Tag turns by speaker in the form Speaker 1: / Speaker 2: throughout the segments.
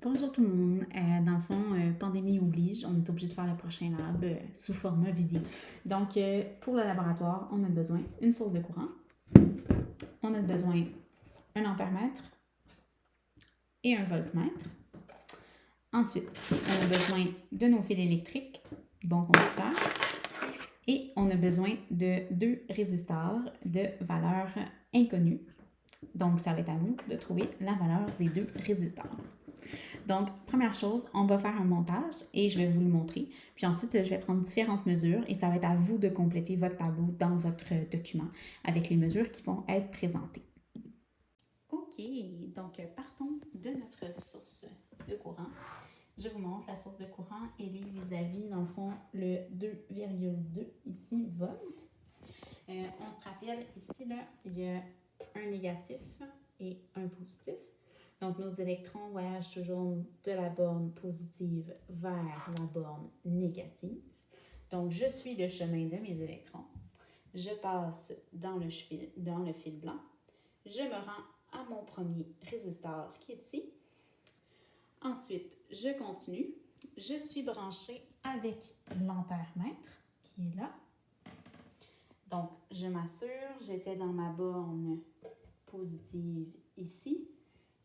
Speaker 1: Bonjour tout le monde. Dans le fond, pandémie oblige, on est obligé de faire le prochain lab sous format vidéo. Donc, pour le laboratoire, on a besoin d'une source de courant, on a besoin d'un ampèremètre et un voltmètre. Ensuite, on a besoin de nos fils électriques, bon conducteur, et on a besoin de 2 résisteurs de valeur inconnue. Donc, ça va être à vous de trouver la valeur des 2 résisteurs. Donc, première chose, on va faire un montage et je vais vous le montrer. Puis ensuite, je vais prendre différentes mesures et ça va être à vous de compléter votre tableau dans votre document avec les mesures qui vont être présentées. OK, donc partons de notre source de courant. Je vous montre la source de courant, elle est vis-à-vis, dans le fond, le 2,2 ici, volts. On se rappelle ici, là, il y a un négatif et un positif. Donc, nos électrons voyagent toujours de la borne positive vers la borne négative. Donc, je suis le chemin de mes électrons. Je passe dans le fil blanc. Je me rends à mon premier résisteur qui est ici. Ensuite, je continue. Je suis branchée avec l'ampèremètre qui est là. Donc, je m'assure, j'étais dans ma borne positive ici.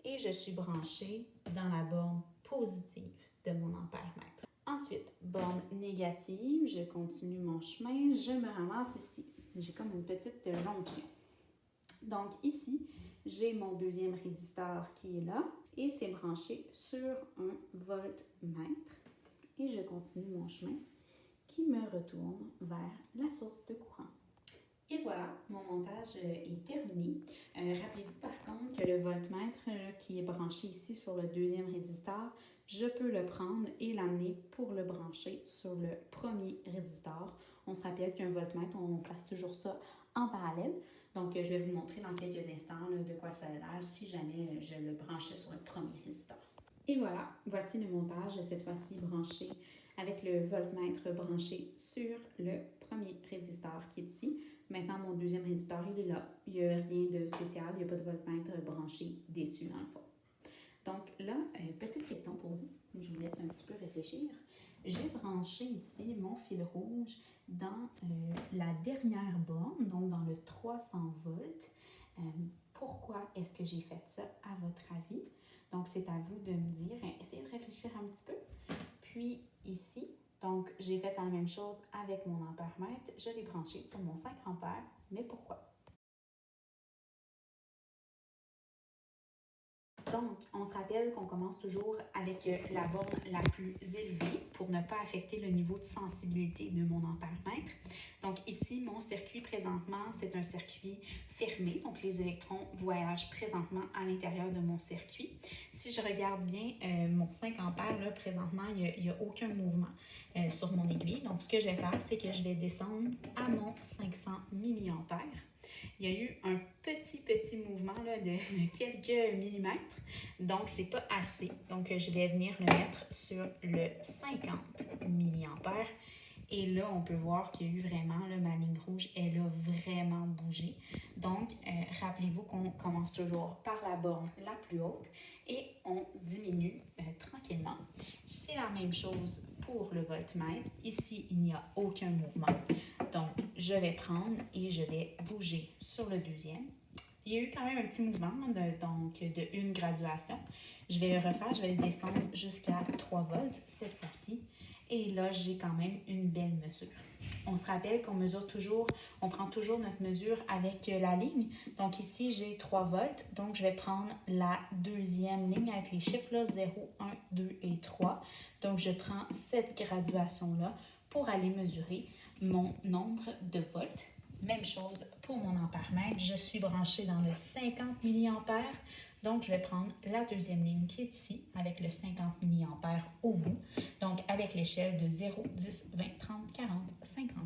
Speaker 1: Et je suis branchée dans la borne positive de mon ampèremètre. Ensuite, borne négative, je continue mon chemin, je me ramasse ici. J'ai comme une petite jonction. Donc ici, j'ai mon deuxième résisteur qui est là et c'est branché sur un voltmètre. Et je continue mon chemin qui me retourne vers la source de courant. Et voilà, mon montage est terminé. Rappelez-vous par contre que le voltmètre qui est branché ici sur le deuxième résisteur, je peux le prendre et l'amener pour le brancher sur le premier résisteur. On se rappelle qu'un voltmètre, on place toujours ça en parallèle. Donc, je vais vous montrer dans quelques instants là, de quoi ça a l'air si jamais je le branchais sur le premier résisteur. Et voilà, voici le montage, cette fois-ci branché avec le voltmètre branché sur le premier résisteur qui est ici. Maintenant, mon deuxième résisteur, il est là. Il n'y a rien de spécial, il n'y a pas de voltmètre branché dessus dans le fond. Donc là, petite question pour vous. Je vous laisse un petit peu réfléchir. J'ai branché ici mon fil rouge dans la dernière borne, donc dans le 300 volts. Pourquoi est-ce que j'ai fait ça à votre avis? Donc, c'est à vous de me dire. Essayez de réfléchir un petit peu. Puis ici, donc j'ai fait la même chose avec mon ampèremètre. Je l'ai branché sur mon 5 ampères. Mais pourquoi? Donc, on se rappelle qu'on commence toujours avec la borne la plus élevée pour ne pas affecter le niveau de sensibilité de mon ampèremètre. Donc ici, mon circuit présentement, c'est un circuit fermé. Donc les électrons voyagent présentement à l'intérieur de mon circuit. Si je regarde bien mon 5 ampères, là, présentement, il n'y a aucun mouvement sur mon aiguille. Donc ce que je vais faire, c'est que je vais descendre à mon 500 milliampères. Il y a eu un petit mouvement là, de quelques millimètres, donc c'est pas assez. Donc je vais venir le mettre sur le 50 milliampères. Et là, on peut voir qu'il y a eu vraiment, là, ma ligne rouge, elle a vraiment bougé. Donc, rappelez-vous qu'on commence toujours par la borne la plus haute et on diminue tranquillement. C'est la même chose pour le voltmètre. Ici, il n'y a aucun mouvement. Donc, je vais prendre et je vais bouger sur le deuxième. Il y a eu quand même un petit mouvement, de une graduation. Je vais le refaire, je vais le descendre jusqu'à 3 volts cette fois-ci. Et là, j'ai quand même une belle mesure. On se rappelle qu'on mesure toujours, on prend toujours notre mesure avec la ligne. Donc ici, j'ai 3 volts. Donc, je vais prendre la deuxième ligne avec les chiffres là, 0, 1, 2 et 3. Donc, je prends cette graduation-là pour aller mesurer mon nombre de volts. Même chose pour mon ampèremètre. Je suis branchée dans le 50 milliampères. Donc, je vais prendre la deuxième ligne qui est ici avec le 50 milliampères au bout. Donc, avec l'échelle de 0, 10, 20, 30, 40, 50.